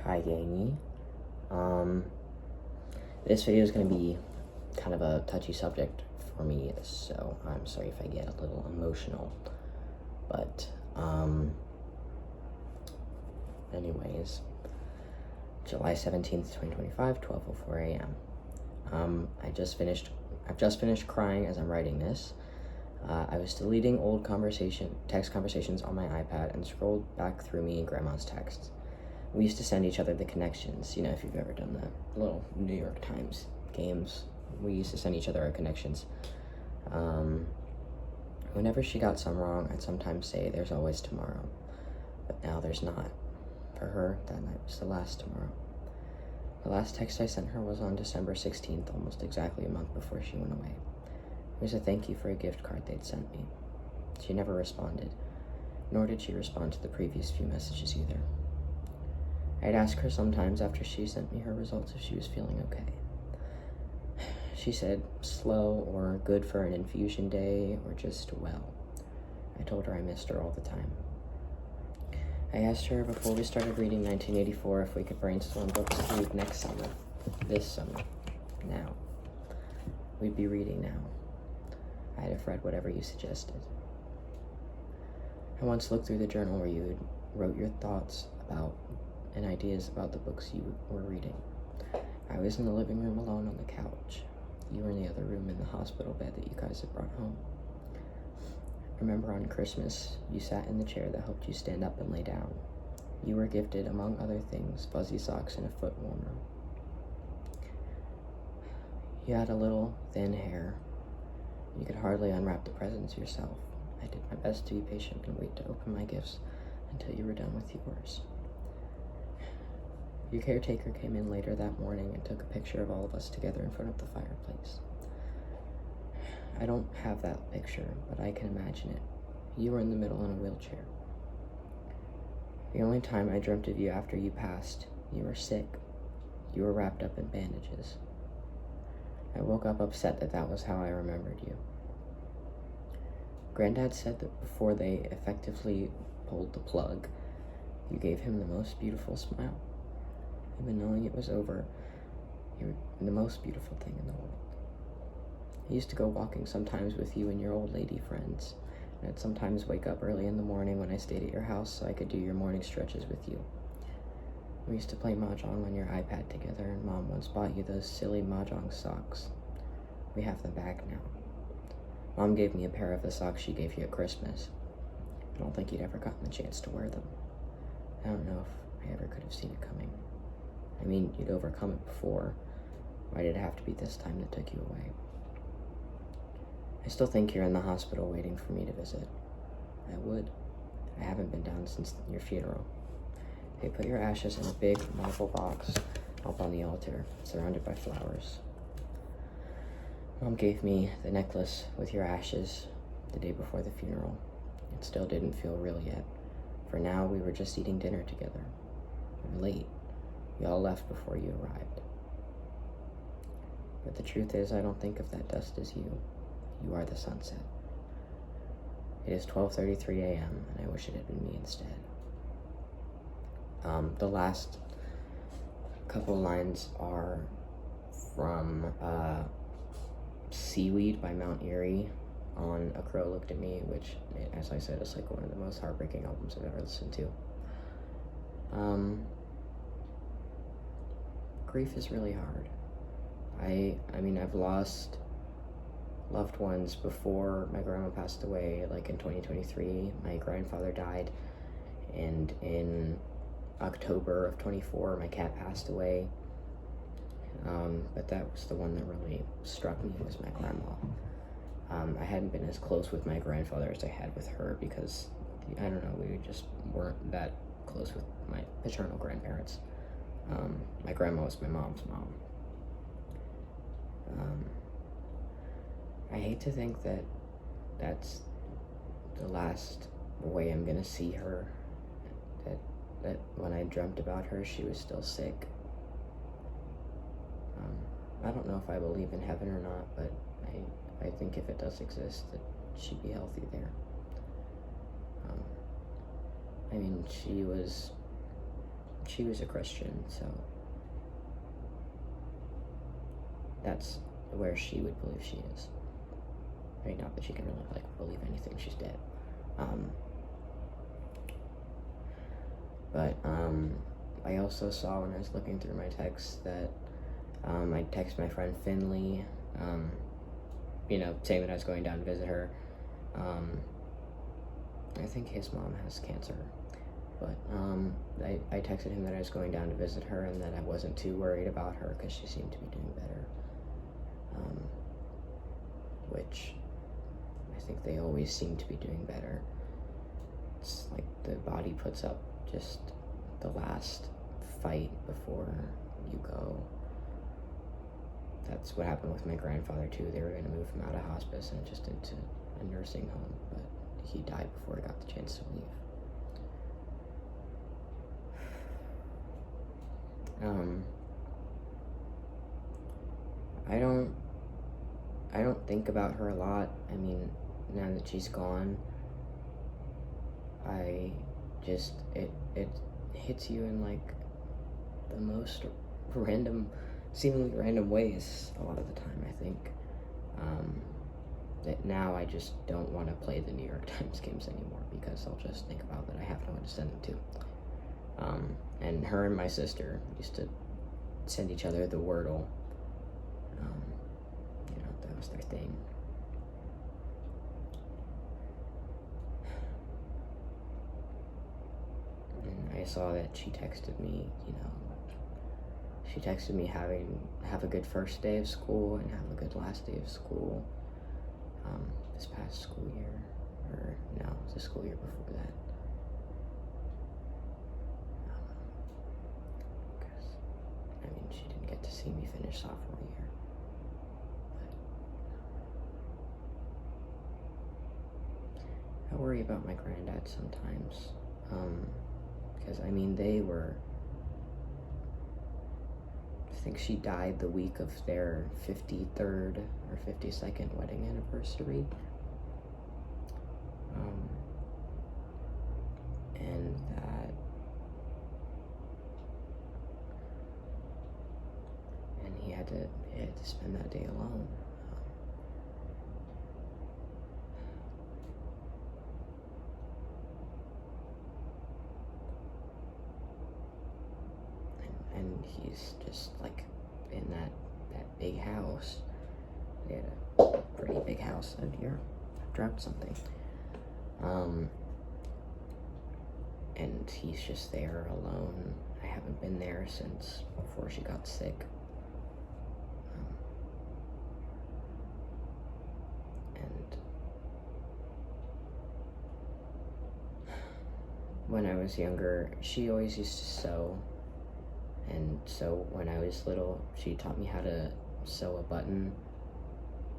Hi, Gainy. Um, this video is going to be kind of a touchy subject for me, so I'm sorry if I get a little emotional. But, anyways, July 17th, 2025, 12:04 a.m. I've just finished crying as I'm writing this. I was deleting old text conversations on my iPad and scrolled back through me and Grandma's texts. We used to send each other the connections, if you've ever done the little New York Times games. We used to send each other our connections. Whenever she got some wrong, I'd sometimes say, "There's always tomorrow." But now there's not. For her, that night was the last tomorrow. The last text I sent her was on December 16th, almost exactly a month before she went away. It was a thank you for a gift card they'd sent me. She never responded, nor did she respond to the previous few messages either. I'd ask her sometimes after she sent me her results if she was feeling okay. She said slow or good for an infusion day or just well. I told her I missed her all the time. I asked her before we started reading 1984 if we could brainstorm books to read next summer. This summer. Now. We'd be reading now. I'd have read whatever you suggested. I once looked through the journal where you wrote your thoughts about and ideas about the books you were reading. I was in the living room alone on the couch. You were in the other room in the hospital bed that you guys had brought home. Remember on Christmas, you sat in the chair that helped you stand up and lay down. You were gifted, among other things, fuzzy socks and a foot warmer. You had a little, thin hair. You could hardly unwrap the presents yourself. I did my best to be patient and wait to open my gifts until you were done with yours. Your caretaker came in later that morning and took a picture of all of us together in front of the fireplace. I don't have that picture, but I can imagine it. You were in the middle in a wheelchair. The only time I dreamt of you after you passed, you were sick. You were wrapped up in bandages. I woke up upset that was how I remembered you. Granddad said that before they effectively pulled the plug, you gave him the most beautiful smile. Even knowing it was over, you were the most beautiful thing in the world. I used to go walking sometimes with you and your old lady friends, and I'd sometimes wake up early in the morning when I stayed at your house so I could do your morning stretches with you. We used to play mahjong on your iPad together, and Mom once bought you those silly mahjong socks. We have them back now. Mom gave me a pair of the socks she gave you at Christmas. I don't think you'd ever gotten the chance to wear them. I don't know if I ever could have seen it coming. I mean, you'd overcome it before. Why did it have to be this time that took you away? I still think you're in the hospital waiting for me to visit. I would. I haven't been down since your funeral. They put your ashes in a big marble box up on the altar, surrounded by flowers. Mom gave me the necklace with your ashes the day before the funeral. It still didn't feel real yet. For now, we were just eating dinner together. We were late. We all left before you arrived. But the truth is, I don't think of that dust as you. You are the sunset. It is 12:33 a.m., and I wish it had been me instead. The last couple lines are from Seaweed by Mount Erie on A Crow Looked at Me, which, as I said, is like one of the most heartbreaking albums I've ever listened to. Grief is really hard. I mean, I've lost loved ones before my grandma passed away, like in 2023. My grandfather died, and in October of 24, my cat passed away. But that was the one that really struck me, was my grandma. I hadn't been as close with my grandfather as I had with her because, I don't know, we just weren't that close with my paternal grandparents. My grandma was my mom's mom. I hate to think that that's the last way I'm gonna see her, that when I dreamt about her, she was still sick. I don't know if I believe in heaven or not, but I think if it does exist, that she'd be healthy there. I mean, she was she was a Christian, so that's where she would believe she is. Right, not that she can really, like, believe anything, she's dead. But I also saw when I was looking through my texts that I texted my friend Finley, saying that I was going down to visit her. I think his mom has cancer, but I texted him that I was going down to visit her and that I wasn't too worried about her because she seemed to be doing better, which I think they always seem to be doing better. It's like the body puts up just the last fight before you go. That's what happened with my grandfather too. They were going to move him out of hospice and just into a nursing home, but he died before he got the chance to leave. I don't think about her a lot. I mean, now that she's gone, it hits you in like the most seemingly random ways a lot of the time, I think. That now I just don't want to play the New York Times games anymore because I'll just think about that I have no one to send them to. And her and my sister used to send each other the Wordle. That was their thing. And I saw that she texted me, have a good first day of school and have a good last day of school. This past school year, or no, it was the school year before that. Because, she didn't get to see me finish sophomore year. But I worry about my granddad sometimes, because, I think she died the week of their 53rd or 52nd wedding anniversary. And he had to spend that day alone. And he's just like in that big house. They had a pretty big house. And here, I've dropped something. And he's just there alone. I haven't been there since before she got sick. And when I was younger, she always used to sew. And so when I was little, she taught me how to sew a button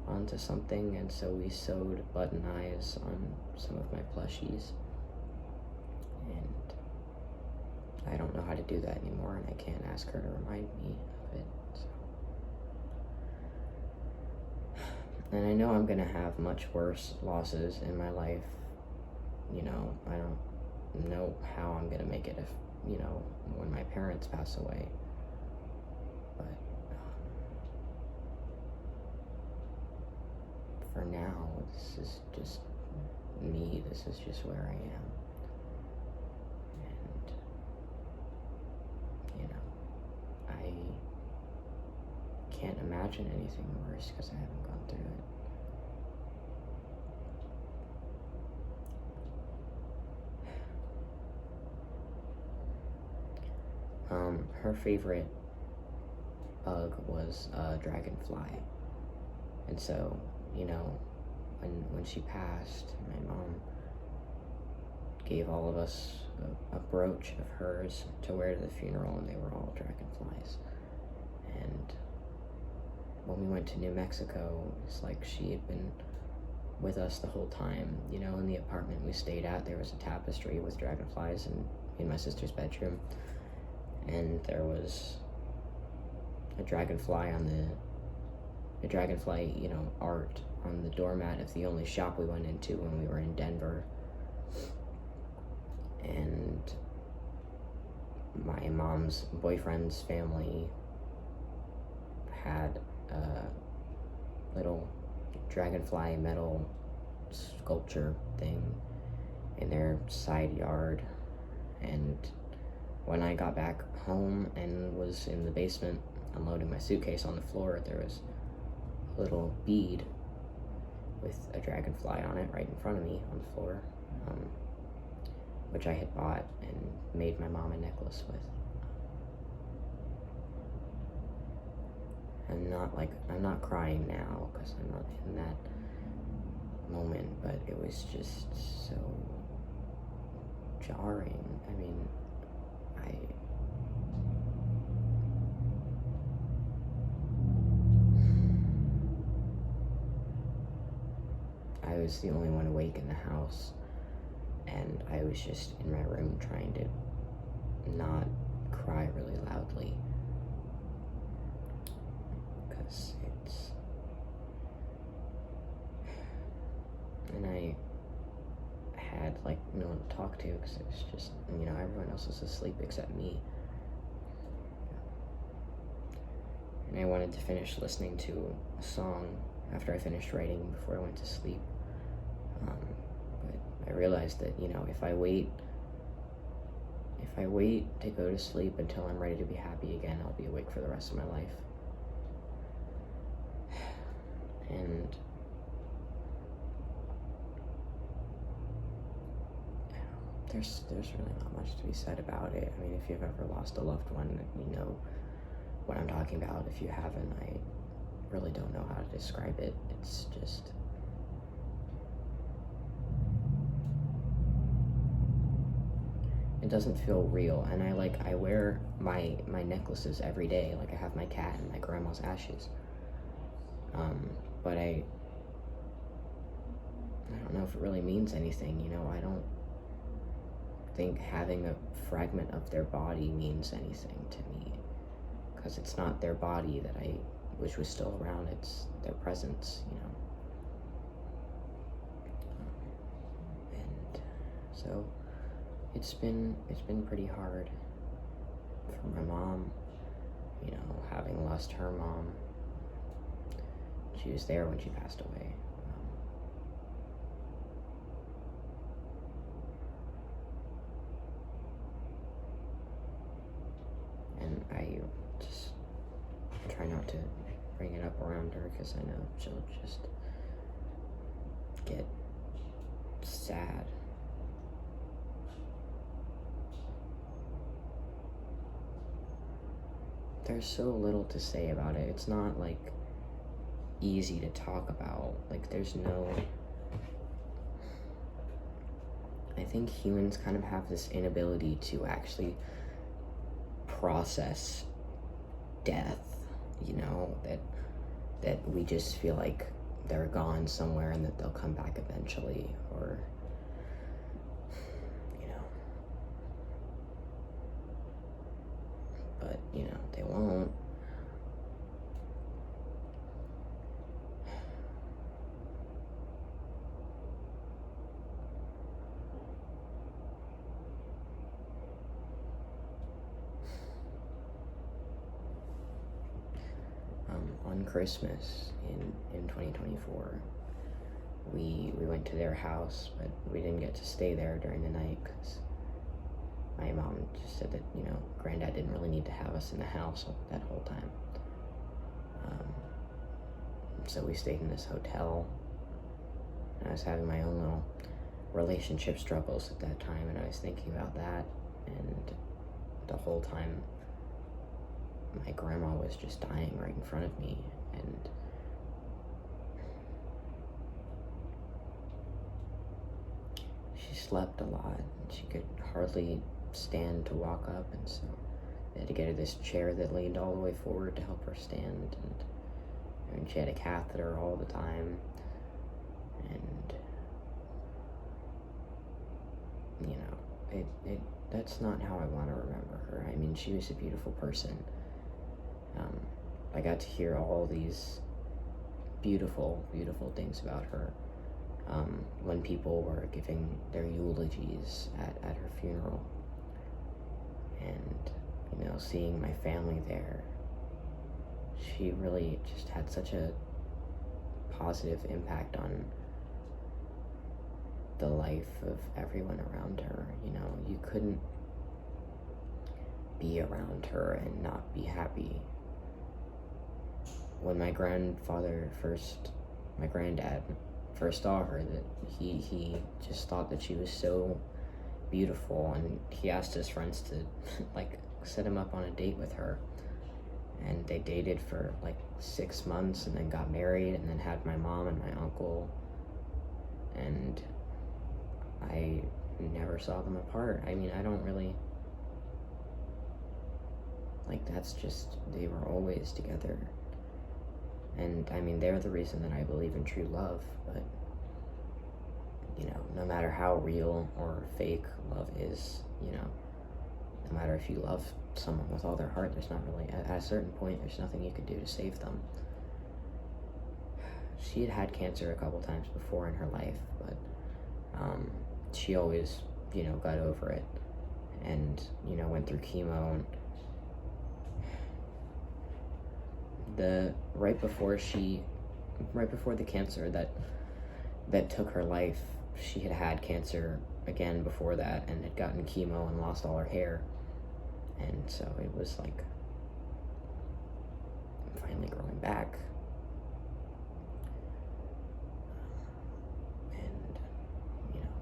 onto something, and so we sewed button eyes on some of my plushies. And I don't know how to do that anymore, and I can't ask her to remind me of it. So. And I know I'm gonna have much worse losses in my life. I don't know how I'm gonna make it if, when my parents pass away. But for now, this is just me. This is just where I am. And, I can't imagine anything worse because I haven't gone through it. Her favorite bug was a dragonfly. And so, when she passed, my mom gave all of us a brooch of hers to wear to the funeral, and they were all dragonflies. And when we went to New Mexico, it's like she had been with us the whole time. In the apartment we stayed at, there was a tapestry with dragonflies in my sister's bedroom. And there was a dragonfly art on the doormat of the only shop we went into when we were in Denver. And my mom's boyfriend's family had a little dragonfly metal sculpture thing in their side yard, and when I got back home and was in the basement unloading my suitcase on the floor, there was a little bead with a dragonfly on it right in front of me on the floor, which I had bought and made my mom a necklace with. I'm not crying now because I'm not in that moment, but it was just so jarring. I mean, I was the only one awake in the house, and I was just in my room trying to not cry really loudly, because and I had like no one to talk to, because it was just, everyone else was asleep except me. And I wanted to finish listening to a song after I finished writing before I went to sleep. But I realized that, if I wait to go to sleep until I'm ready to be happy again, I'll be awake for the rest of my life. And there's really not much to be said about it. I mean, if you've ever lost a loved one, you know what I'm talking about. If you haven't, I really don't know how to describe it. It's just, it doesn't feel real. And I wear my necklaces every day. Like, I have my cat and my grandma's ashes. But I don't know if it really means anything. I don't think having a fragment of their body means anything to me, because it's not their body that I wish was still around, it's their presence, and so it's been pretty hard for my mom, having lost her mom. She was there when she passed away. And I just try not to bring it up around her, because I know she'll just get sad. There's so little to say about it. It's not easy to talk about. There's no, I think humans kind of have this inability to actually process death, that we just feel like they're gone somewhere and that they'll come back eventually, or but they won't. On Christmas in 2024, we went to their house, but we didn't get to stay there during the night, because my mom just said that, Granddad didn't really need to have us in the house that whole time. So we stayed in this hotel, and I was having my own little relationship struggles at that time, and I was thinking about that, and the whole time my grandma was just dying right in front of me, and she slept a lot, and she could hardly stand to walk up, and so they had to get her this chair that leaned all the way forward to help her stand, and she had a catheter all the time, and that's not how I want to remember her. I mean, she was a beautiful person. I got to hear all these beautiful, beautiful things about her when people were giving their eulogies at her funeral. and, you know, seeing my family there, she really just had such a positive impact on the life of everyone around her. You know, you couldn't be around her and not be happy. When my granddad first saw her, that he just thought that she was so beautiful, and he asked his friends to like set him up on a date with her, and they dated for like 6 months and then got married and then had my mom and my uncle, and I never saw them apart. I mean, I don't really, like, that's just, they were always together. And I mean, they're the reason that I believe in true love. But, you know, no matter how real or fake love is, you know, no matter if you love someone with all their heart, there's not really, at a certain point, there's nothing you can do to save them. She had cancer a couple times before in her life, but she always, you know, got over it, and, you know, went through chemo. And right before the cancer that took her life, she had cancer again before that, and had gotten chemo and lost all her hair. And so it was like finally growing back. And, you know,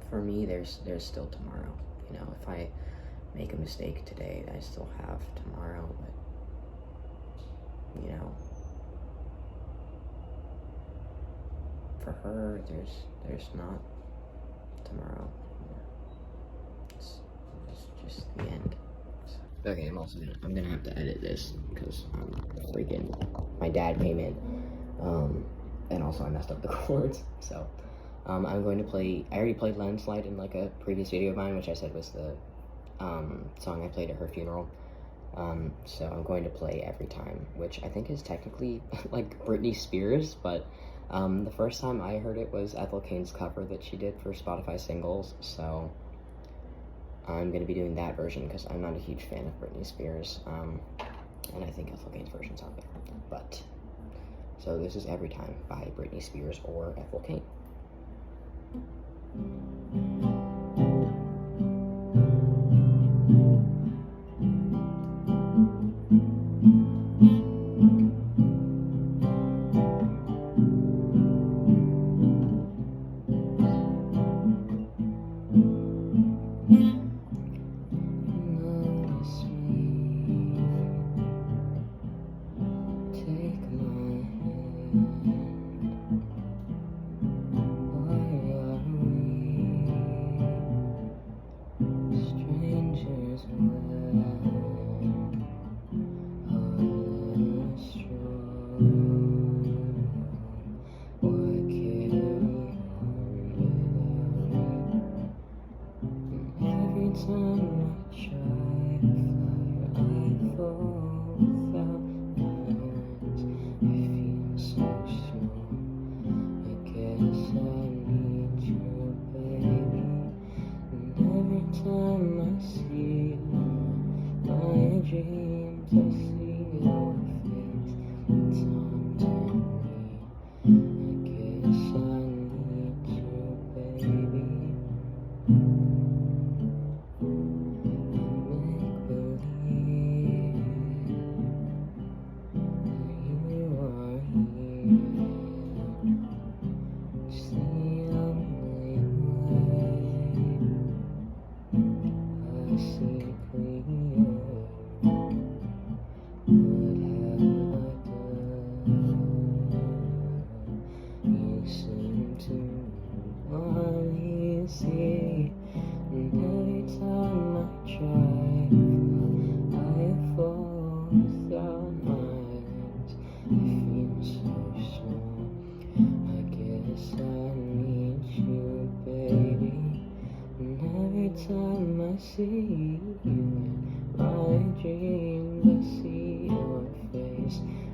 for me, there's still tomorrow. You know, if I make a mistake today, I still have tomorrow. But, you know, for her, there's not tomorrow anymore. It's just the end. Okay, I'm gonna have to edit this because my dad came in, and also I messed up the chords. So I'm going to play. I already played Landslide in like a previous video of mine, which I said was the song I played at her funeral. So I'm going to play Every Time, which I think is technically like Britney Spears, but the first time I heard it was Ethel Cain's cover that she did for Spotify singles. So I'm going to be doing that version because I'm not a huge fan of Britney Spears, and I think Ethel Cain's version's out there. But so this is Every Time by Britney Spears or Ethel Cain.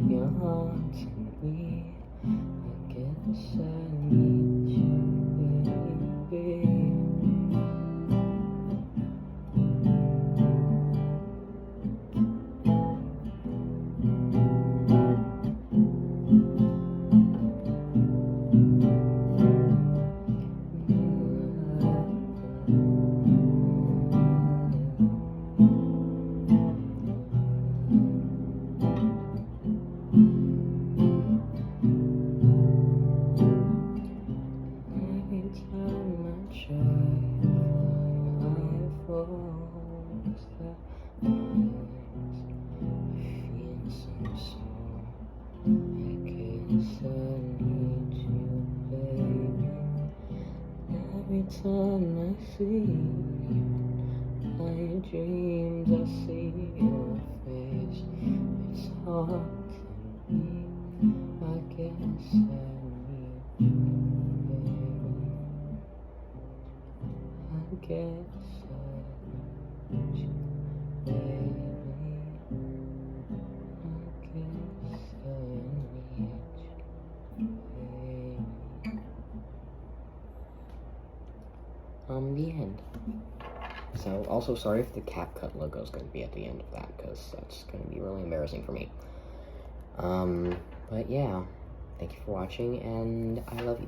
Your heart to me, I guess I need you. Every time I see you, my dreams I see your face. It's hard to believe, I guess I need you, baby. I guess I need you, baby. I guess I need you, baby. The end. So, also sorry if the CapCut logo is going to be at the end of that, because that's going to be really embarrassing for me. But yeah, thank you for watching, and I love you.